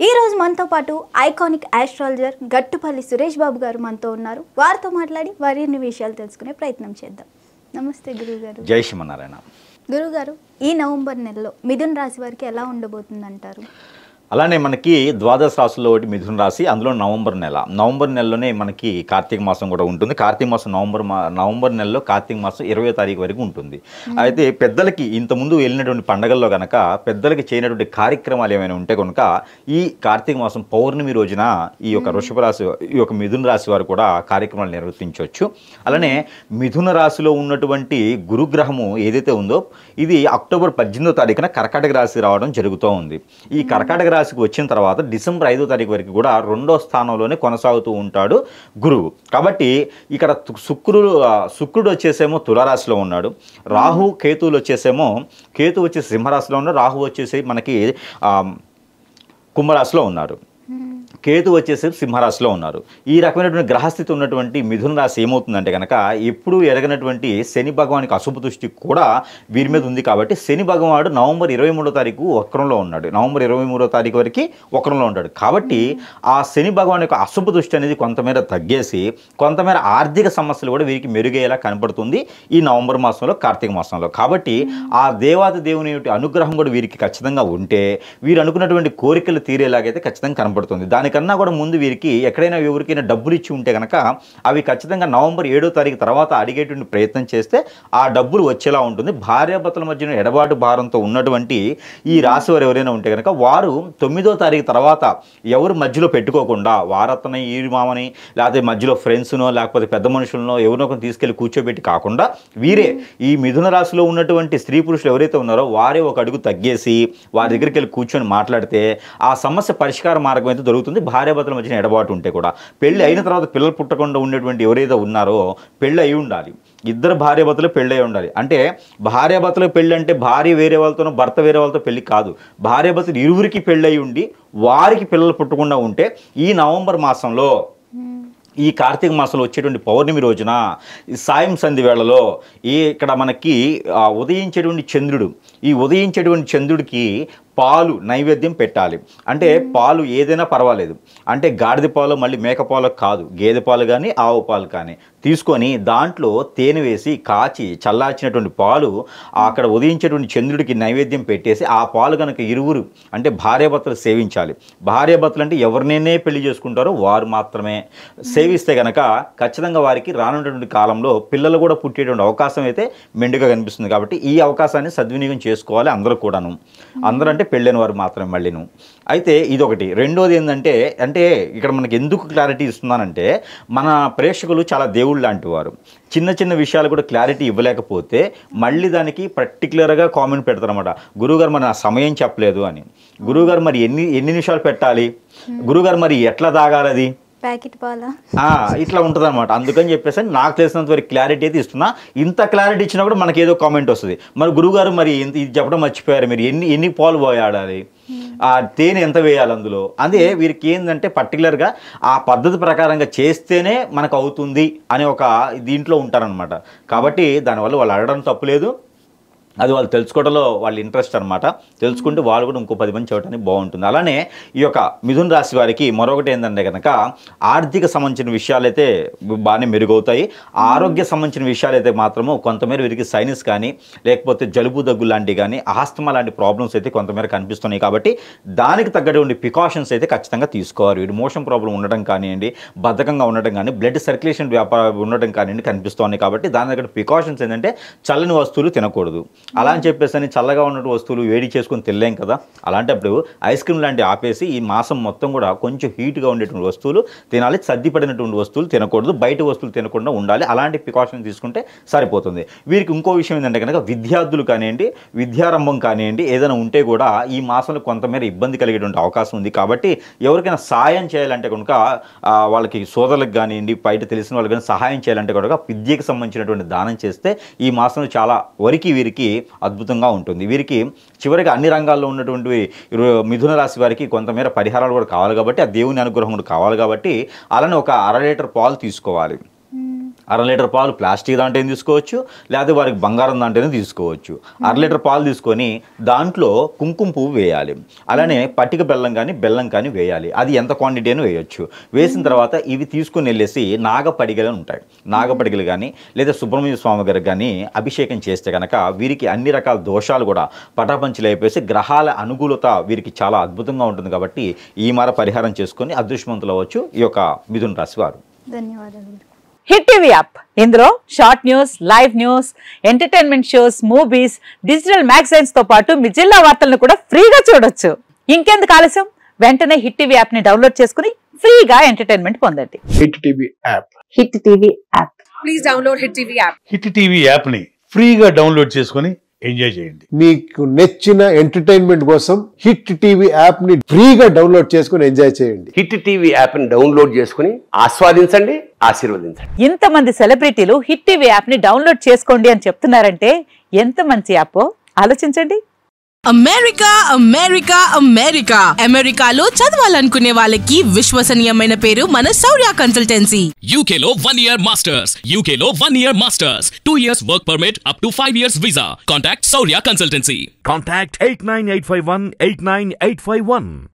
ఈ రోజు మనతో పాటు ఐకానిక్ ఆస్ట్రాలజర్ గట్టుపల్లి సురేష్ బాబు గారు మనతో ఉన్నారు. వారితో మాట్లాడి వారిన్ని విషయాలు తెలుసుకునే ప్రయత్నం చేద్దాం. నమస్తే గురుగారు. జై శ్రీమన్నారాయణ. గురుగారు, ఈ నవంబర్ నెలలో మిథున రాశి వారికి ఎలా ఉండబోతుంది అంటారు? అలానే మనకి ద్వాదశ రాశుల్లో ఒకటి మిథున రాశి, అందులో నవంబర్ నెలలోనే మనకి కార్తీక మాసం కూడా ఉంటుంది. కార్తీక మాసం నవంబర్ నెలలో కార్తీక మాసం 20వ తారీఖు వరకు ఉంటుంది. అయితే పెద్దలకి ఇంతకుముందు వెళ్ళినటువంటి పండగల్లో కనుక పెద్దలకి చేయనటువంటి కార్యక్రమాలు ఏమైనా ఉంటే కనుక ఈ కార్తీక మాసం పౌర్ణమి రోజున ఈ యొక్క వృషభ రాశి, ఈ యొక్క మిథున రాశి వారు కూడా కార్యక్రమాలు నిర్వర్తించవచ్చు. అలానే మిథున రాశిలో ఉన్నటువంటి గురుగ్రహము ఏదైతే ఉందో ఇది అక్టోబర్ 18వ తారీఖున కర్కాటక రాశి రావడం జరుగుతూ ఉంది. ఈ కర్కాటక రాశికి వచ్చిన తర్వాత డిసెంబర్ 5వ తారీఖు వరకు కూడా 2వ స్థానంలోనే కొనసాగుతూ ఉంటాడు గురువు. కాబట్టి ఇక్కడ శుక్రుడు వచ్చేసేమో తులారాశిలో ఉన్నాడు, రాహు కేతువులు వచ్చేసేమో కేతు వచ్చేసి సింహరాశిలో ఉన్నాడు, రాహు వచ్చేసి మనకి కుంభరాశిలో ఉన్నారు, కేతు వచ్చేసి సింహరాశిలో ఉన్నారు. ఈ రకమైనటువంటి గ్రహస్థితి ఉన్నటువంటి మిథున రాశి ఏమవుతుందంటే కనుక ఎప్పుడూ ఎరగనటువంటి శని భగవానికి అశుభ దృష్టి కూడా వీరి మీద ఉంది. కాబట్టి శని భగవానుడు నవంబర్ 23వ తారీఖు వక్రంలో ఉన్నాడు, నవంబర్ 23వ తారీఖు వరకు వక్రంలో ఉంటాడు. కాబట్టి ఆ శని భగవాన్ యొక్క అశుభ దృష్టి అనేది కొంతమేర తగ్గేసి కొంతమేర ఆర్థిక సమస్యలు కూడా వీరికి మెరుగయ్యేలా కనపడుతుంది ఈ నవంబర్ మాసంలో, కార్తీక మాసంలో. కాబట్టి ఆ దేవాది దేవుని అనుగ్రహం కూడా వీరికి ఖచ్చితంగా ఉంటే వీరు అనుకున్నటువంటి కోరికలు తీరేలాగైతే ఖచ్చితంగా కనపడుతుంది. దానికన్నా కూడా ముందు వీరికి ఎక్కడైనా ఎవరికైనా డబ్బులు ఇచ్చి ఉంటే కనుక అవి ఖచ్చితంగా నవంబర్ 7వ తారీఖు తర్వాత అడిగేటువంటి ప్రయత్నం చేస్తే ఆ డబ్బులు వచ్చేలా ఉంటుంది. భార్యాభర్తల మధ్యన ఎడబాటు భారంతో ఉన్నటువంటి ఈ రాశి వారు ఎవరైనా ఉంటే కనుక వారు 9వ తారీఖు తర్వాత ఎవరు మధ్యలో పెట్టుకోకుండా వారతని ఈ మామని లేకపోతే మధ్యలో ఫ్రెండ్స్నో లేకపోతే పెద్ద మనుషులనో ఎవరినో తీసుకెళ్ళి కూర్చోబెట్టి కాకుండా వీరే ఈ మిథున రాశిలో ఉన్నటువంటి స్త్రీ పురుషులు ఎవరైతే ఉన్నారో వారే ఒక అడుగు తగ్గేసి వారి దగ్గరికి వెళ్ళి కూర్చొని మాట్లాడితే ఆ సమస్య పరిష్కార మార్గం అయితే దొరుకుతుంది. భార్యాభర్తల మధ్యన ఎడబాటు ఉంటే కూడా పెళ్లి అయిన తర్వాత పిల్లలు పుట్టకుండా ఉండేటువంటి ఎవరైతే ఉన్నారో పెళ్ళి అయి ఉండాలి, ఇద్దరు భార్యాభర్తలు పెళ్ళి అయి ఉండాలి. అంటే భార్యాభర్తల పెళ్ళి అంటే భార్య వేరే వాళ్ళతోనో భర్త వేరే వాళ్ళతో పెళ్లి కాదు, భార్యాభర్తలు ఇరువురికి పెళ్ళి అయి ఉండి వారికి పిల్లలు పుట్టకుండా ఉంటే ఈ నవంబర్ మాసంలో ఈ కార్తీక మాసంలో వచ్చేటువంటి పౌర్ణమి రోజున సాయం సంధి వేళలో ఇక్కడ మనకి ఉదయించేటువంటి చంద్రుడు, ఈ ఉదయించేటువంటి చంద్రుడికి పాలు నైవేద్యం పెట్టాలి. అంటే పాలు ఏదైనా పర్వాలేదు, అంటే గాడిద పాలు మళ్ళీ మేక పాలు కాదు, గేదె పాలు కానీ ఆవు పాలు కానీ తీసుకొని దాంట్లో తేనె వేసి కాచి చల్లార్చినటువంటి పాలు అక్కడ ఉదయించేటువంటి చంద్రుడికి నైవేద్యం పెట్టేసి ఆ పాలు కనుక ఇరువురు అంటే భార్యాభర్తలు సేవించాలి. భార్యాభర్తలు అంటే ఎవరినైనా పెళ్లి చేసుకుంటారో వారు మాత్రమే సేవిస్తే కనుక ఖచ్చితంగా వారికి రానున్నటువంటి కాలంలో పిల్లలు కూడా పుట్టేటువంటి అవకాశం అయితే మెండుగా కనిపిస్తుంది. కాబట్టి ఈ అవకాశాన్ని సద్వినియోగం చేసుకోవాలి అందరూ కూడాను. అందరూ అంటే పెళ్ళైన వారు మాత్రమే మళ్ళీను. అయితే ఇదొకటి. రెండోది ఏంటంటే అంటే ఇక్కడ మనకి ఎందుకు క్లారిటీ ఇస్తున్నానంటే మన ప్రేక్షకులు చాలా దేవుళ్ళు లాంటి వారు. చిన్న చిన్న విషయాలు కూడా క్లారిటీ ఇవ్వలేకపోతే మళ్ళీ దానికి పర్టికులర్గా కామెంట్ పెడతారన్నమాట, గురువుగారు మరి నా సమయం చెప్పలేదు అని, గురువుగారు మరి ఎన్ని నిమిషాలు పెట్టాలి, గురువుగారు మరి ఎట్లా తాగాలది, ప్యాకెట్ పాలా, ఇట్లా ఉంటుంది అనమాట. అందుకని చెప్పేసి నాకు తెలిసినంత వరకు క్లారిటీ అయితే ఇస్తున్నా. ఇంత క్లారిటీ ఇచ్చినా కూడా మనకి ఏదో కామెంట్ వస్తుంది, మరి గురువుగారు మరి ఇది చెప్పడం మర్చిపోయారు, మీరు ఎన్ని పాలు పోయాడాలి, ఆ తేనె ఎంత వేయాలి అందులో. అదే వీరికి ఏంటంటే పర్టికులర్గా ఆ పద్ధతి ప్రకారంగా చేస్తేనే మనకు అవుతుంది అనే ఒక దీంట్లో ఉంటారనమాట. కాబట్టి దానివల్ల వాళ్ళు అడగడం తప్పులేదు, అది వాళ్ళు తెలుసుకోవడంలో వాళ్ళ ఇంట్రెస్ట్ అనమాట. తెలుసుకుంటే వాళ్ళు కూడా ఇంకో 10 మంది చెప్పడానికి బాగుంటుంది. అలానే ఈ యొక్క మిథున రాశి వారికి మరొకటి ఏంటంటే కనుక ఆర్థిక సంబంధించిన విషయాలైతే బాగానే మెరుగవుతాయి. ఆరోగ్య సంబంధించిన విషయాలైతే మాత్రము కొంతమేర వీరికి సైనస్ కానీ లేకపోతే జలుబు దగ్గు లాంటివి కానీ ఆస్తమా లాంటి ప్రాబ్లమ్స్ అయితే కొంతమేర కనిపిస్తున్నాయి. కాబట్టి దానికి తగ్గటువంటి ప్రికాషన్స్ అయితే ఖచ్చితంగా తీసుకోవాలి. వీటి మోషన్ ప్రాబ్లం ఉండడం కానివ్వండి, బద్ధకంగా ఉండడం కానీ, బ్లడ్ సర్క్యులేషన్ ఉండడం కానివ్వండి కనిపిస్తున్నాయి. కాబట్టి దాని దగ్గర ప్రికాషన్స్ ఏంటంటే చల్లని వస్తువులు తినకూడదు. అలా అని చెప్పేసి చల్లగా ఉన్న వస్తువులు వేడి చేసుకొని తినలేం కదా. అలాంటప్పుడు ఐస్ క్రీమ్ లాంటివి ఆపేసి ఈ మాసం మొత్తం కూడా కొంచెం హీట్గా ఉండేటువంటి వస్తువులు తినాలి, సర్దిపడినటువంటి వస్తువులు తినకూడదు, బయట వస్తువులు తినకుండా ఉండాలి. అలాంటి ప్రికాషన్ తీసుకుంటే సరిపోతుంది. వీరికి ఇంకో విషయం ఏంటంటే కనుక విద్యార్థులు కానివ్వండి, విద్యారంభం కానివ్వండి ఏదైనా ఉంటే కూడా ఈ మాసంలో కొంతమేర ఇబ్బంది కలిగేటువంటి అవకాశం ఉంది. కాబట్టి ఎవరికైనా సాయం చేయాలంటే కనుక వాళ్ళకి సోదరులకు కానివ్వండి, బయట తెలిసిన వాళ్ళకి కానీ సహాయం చేయాలంటే కనుక విద్యకు సంబంధించినటువంటి దానం చేస్తే ఈ మాసంలో చాలా వరకు వీరికి అద్భుతంగా ఉంటుంది. వీరికి చివరికి అన్ని రంగాల్లో ఉన్నటువంటి మిథున రాశి వారికి కొంతమేర పరిహారాలు కూడా కావాలి. కాబట్టి ఆ దేవుని అనుగ్రహం కూడా కావాలి. కాబట్టి అలానే ఒక 1/2 లీటర్ పాలు తీసుకోవాలి. 1/2 లీటర్ పాలు ప్లాస్టిక్ దాంట్లో తీసుకోవచ్చు, లేదా వారికి బంగారం దాంట్లోనే తీసుకోవచ్చు. 1/2 లీటర్ పాలు తీసుకొని దాంట్లో కుంకుమ పువ్వు వేయాలి. అలానే పట్టిక బెల్లం కానీ వేయాలి. అది ఎంత క్వాంటిటీ అని వేయొచ్చు. వేసిన తర్వాత ఇవి తీసుకుని వెళ్ళేసి నాగపడిగలు ఉంటాయి, నాగపడిగలు కానీ లేదా సుబ్రహ్మణ్య స్వామి గారికి కానీ అభిషేకం చేస్తే కనుక వీరికి అన్ని రకాల దోషాలు కూడా పటాపంచలు అయిపోయి గ్రహాల అనుకూలత వీరికి చాలా అద్భుతంగా ఉంటుంది. కాబట్టి ఈ మార పరిహారం చేసుకొని అదృష్టవంతులు అవ్వచ్చు ఈ యొక్క మిథున రాశి వారు. ధన్యవాదాలు. హిట్ టీవీ యాప్, ఇందులో short news, live news, entertainment shows, movies, digital magazines తో పాటు మీ జిల్లా వార్తలను కూడా ఫ్రీగా చూడొచ్చు. ఇంకెందుకు ఆలస్యం, వెంటనే హిట్ టీవీ యాప్ ని డౌన్లోడ్ చేసుకుని ఫ్రీగా ఎంటర్టైన్మెంట్ పొందండి. Hit TV app. Hit TV app. Please download hit TV app. Hit TV app ని ఫ్రీగా డౌన్లోడ్ చేసుకొని ఎంజాయ్ చేయండి. మీకు నచ్చిన ఎంటర్టైన్మెంట్ కోసం హిట్ టీవీ యాప్ ని ఫ్రీగా డౌన్లోడ్ చేసుకొని ఎంజాయ్ చేయండి. హిట్ టీవీ యాప్ ని డౌన్లోడ్ చేసుకుని ఆస్వాదించండి, ఆశీర్వదించండి. ఇంతమంది సెలబ్రిటీలు హిట్ టీవీ యాప్ ని డౌన్లోడ్ చేసుకోండి అని చెప్తున్నారంటే ఎంత మంచి యాప్ ఆలోచించండి. అమెరికా అమెరికా అమెరికా అమెరికాలో చదవాలనుకునే వాళ్ళకి విశ్వసనీయమైన పేరు మన శౌర్య కన్సల్టెన్సీ. UK లో 1 year masters, UK లో 1 year masters, 2 years work permit up to 5 years visa. Contact Saurya Consultancy. Contact 89851 89851.